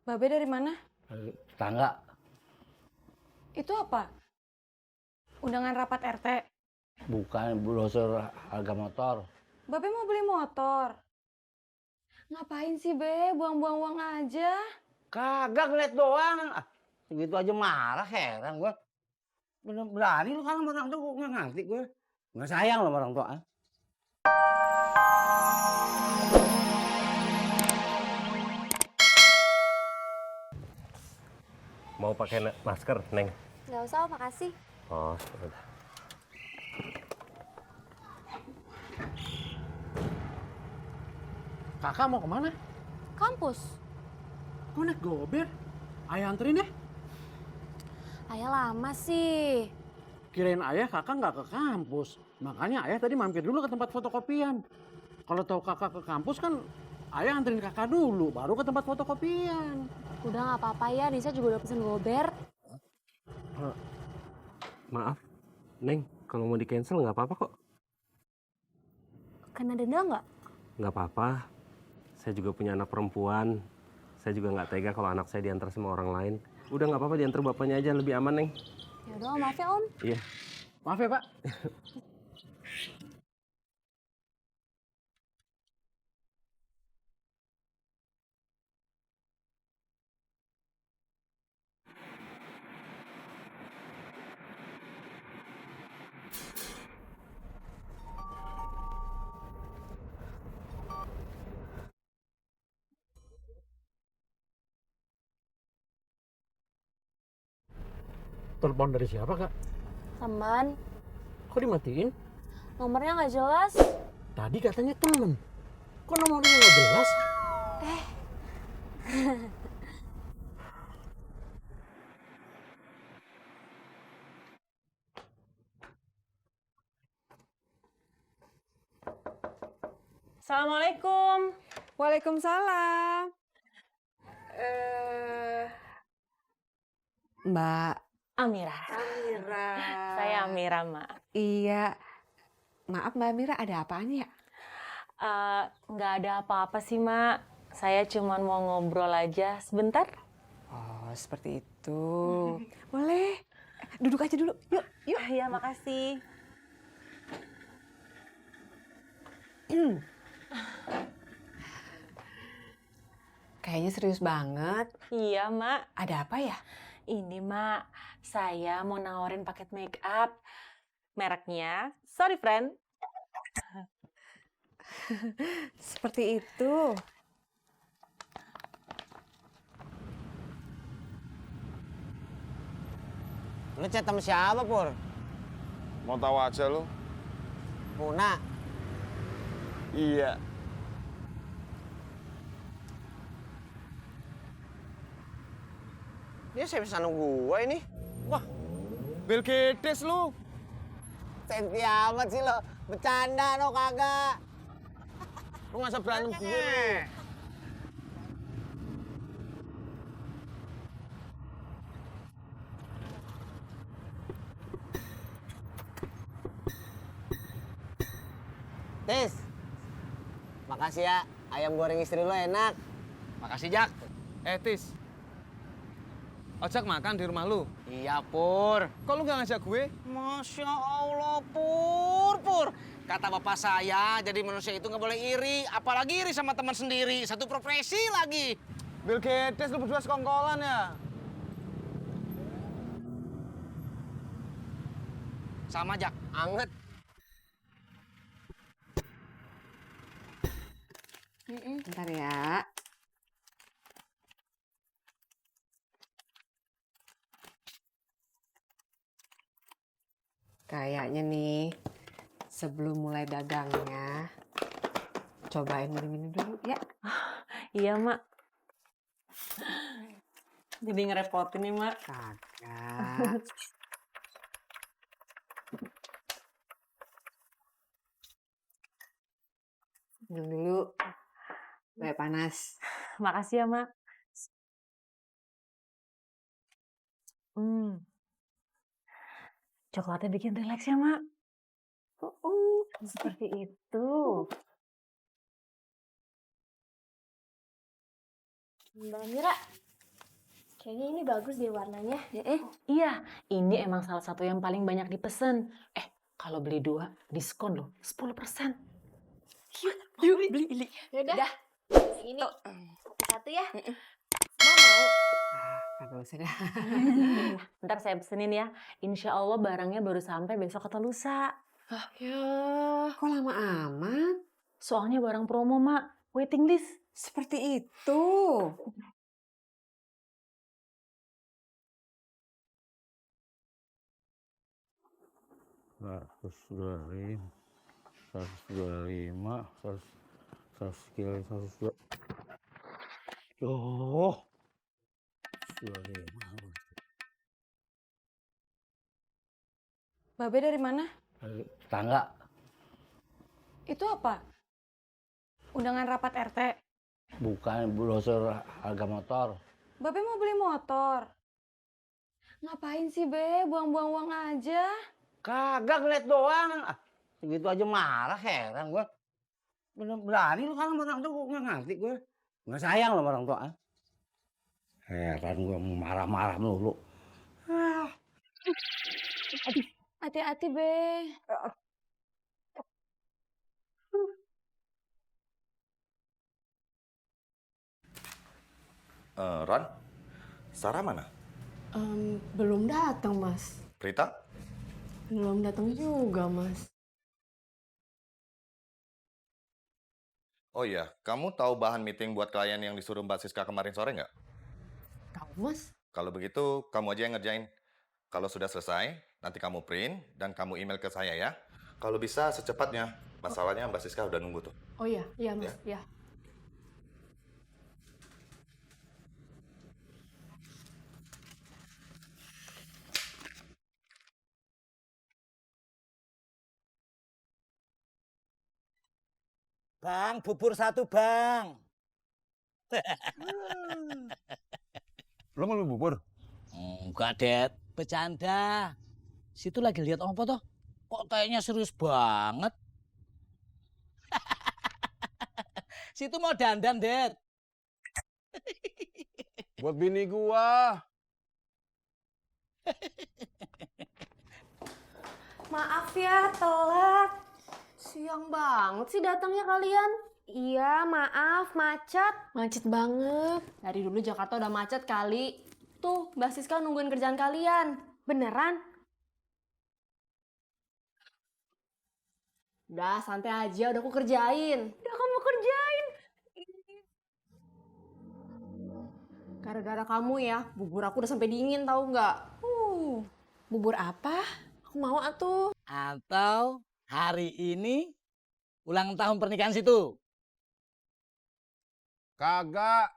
Babe dari mana? Tetangga. Itu apa? Undangan rapat RT. Bukan brosur harga motor. Babe mau beli motor. Ngapain sih, Be? Buang-buang uang aja. Kagak ngeliat doang. Segitu aja marah, heran gue. Bener berani lu kan sama orang tua, gue nggak ngerti gue. Nggak sayang lo sama orang tua. Mau pakai masker, Neng? Nggak usah, makasih. Oh, udah. Kakak mau kemana? Kampus. Kok naik gober? Ayah anterin ya? Ayah lama sih. Kirain ayah kakak nggak ke kampus. Makanya ayah tadi mampir dulu ke tempat fotokopian. Kalau tahu kakak ke kampus kan ayah anterin kakak dulu, baru ke tempat fotokopian. Udah nggak apa-apa ya, Nisa juga udah pesen gober. Maaf, Neng, kalau mau di-cancel nggak apa-apa kok. Kena denda nggak? Nggak apa-apa. Saya juga punya anak perempuan. Saya juga nggak tega kalau anak saya diantar sama orang lain. Udah nggak apa-apa, diantar bapaknya aja, lebih aman, Neng. Ya udah, maaf ya Om. Iya. Maaf ya Pak. Telepon dari siapa kak? Teman, Kok dimatiin? nomornya nggak jelas. Tadi katanya temen. Kok nomornya nggak jelas? Assalamualaikum. Waalaikumsalam. Mbak Amira. Amira. Saya Amira, Mak. Iya. Maaf Mbak Amira, ada apaan ya? Nggak ada apa-apa sih, Mak. Saya cuma mau ngobrol aja sebentar. Oh, seperti itu. Boleh. Duduk aja dulu. Yuk, yuk. Ya, makasih. Kayaknya serius banget. Iya, Mak. Ada apa ya? Ini, Mak. Saya mau nawarin paket make up. Mereknya Sorry Friend. Seperti itu. Lu chat sama siapa, Pur? Mau tahu aja lu? Puna. Iya. Dia SMS-an gua ini. Wah, Bill Gates lu. Senti amat sih lo. Bercanda lo kagak. Lu nggak usah berantem gue. Tis. Makasih ya. Ayam goreng istri lo enak. Makasih, Jak. Tis. Ojak makan di rumah lu? Iya, Pur. Kok lu nggak ngajak gue? Masya Allah, Pur. Kata bapak saya, jadi manusia itu nggak boleh iri. Apalagi iri sama teman sendiri. Satu profesi lagi. Bill Gates, lu berdua sekongkolan ya? Sama, Jak. Anget. Bentar ya. Kayaknya nih, sebelum mulai dagangnya, cobain minum dulu ya. Iya, Mak. Jadi ngerepotin nih, Mak. Kagak. Minum dulu. Supaya panas. Makasih ya, Mak. Coklatnya bikin rileks ya, Mak. Seperti itu. Mbak Mira, kayaknya ini bagus deh warnanya. Iya, ini emang salah satu yang paling banyak dipesen. Kalau beli 2, diskon loh, 10%. Yuk, beli. Yaudah, Dah. ini satu ya. Kagak usah dah. Ntar saya pesenin ya. Insya Allah barangnya baru sampai besok atau lusa. Ya, kok lama amat? Soalnya barang promo, Mak. Waiting list. Seperti itu. Nah, 125, 100 kilo, 102. Yo, 125. Babe dari mana? Tetangga, Itu apa? Undangan rapat RT. bukan brosur harga motor. Babe mau beli motor. Ngapain sih, Be? Buang-buang uang aja. Kagak ngeliat doang. Segitu aja marah, heran gue. Bener berani lu kan sama orang tua, gue nggak ngerti gue. Nggak sayang lo sama orang tua. Heran gue marah-marah mulu. Hati-hati, Be. Ron, Sarah mana? Belum datang, Mas. Prita? Belum datang juga, Mas. Oh iya, kamu tahu bahan meeting buat klien yang disuruh Mbak Siska kemarin sore nggak? Tahu, Mas. Kalau begitu, kamu aja yang ngerjain. Kalau sudah selesai, nanti kamu print dan kamu email ke saya ya. Kalau bisa secepatnya. Masalahnya Mbak Siska udah nunggu tuh. Oh iya, iya, Mas. Ya. Bang, bubur 1, Bang. Lo mau bubur? Enggak, Det. Bercanda. Situ lagi lihat apa toh? Kok kayaknya serius banget? Situ mau dandan, Det. Buat bini gua. Maaf ya, telat. Siang banget sih datangnya kalian. Iya, maaf, macet. Macet banget. Dari dulu Jakarta udah macet kali. Tuh, Mbak Siska nungguin kerjaan kalian. Beneran? Udah, santai aja. Udah aku kerjain. Udah kamu kerjain. Gara-gara kamu ya, bubur aku udah sampai dingin tahu nggak? Bubur apa? Aku mau atuh. Atau hari ini ulang tahun pernikahan situ. Kagak.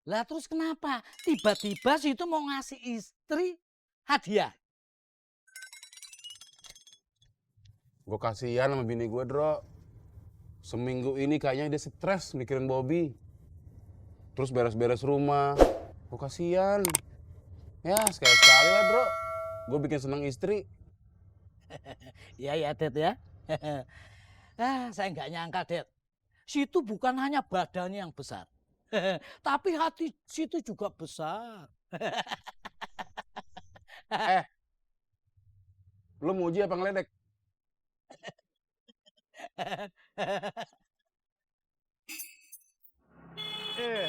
Lah terus kenapa? Tiba-tiba situ mau ngasih istri hadiah. Gue kasihan sama bini gue, Dro. Seminggu ini kayaknya dia stres mikirin Bobby. Terus beres-beres rumah. Gue kasihan. Ya, sekali-sekali lah, Dro. Gue bikin seneng istri. Iya ya, Det ya. Saya nggak nyangka, Det. Situ bukan hanya badannya yang besar. Tapi hati situ juga besar. Lo muji apa ngeledek?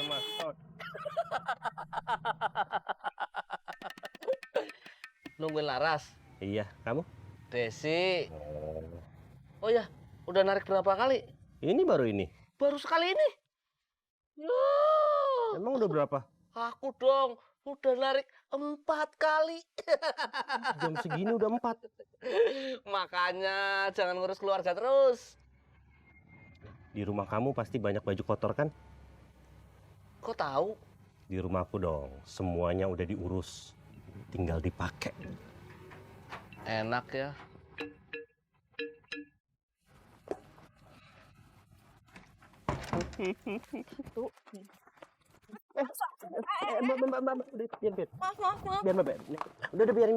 Mas. Nungguin Laras. Iya, kamu? Desi. Oh ya, udah narik berapa kali? Ini baru ini. Baru sekali ini. Emang udah berapa? Aku dong, udah narik 4 kali. Jam segini udah 4. Makanya jangan ngurus keluarga terus. Di rumah kamu pasti banyak baju kotor kan? Kok tahu? Di rumahku dong, semuanya udah diurus. Tinggal dipakai. Enak ya. Biar. Udah biarin.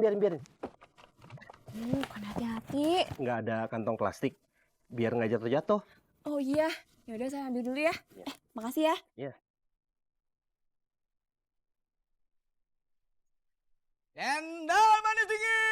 Bukan hati-hati. Nggak ada kantong plastik, biar nggak jatuh-jatuh. Oh iya, yaudah saya ambil dulu ya. Makasih ya. Iya. Cendol manis dingin.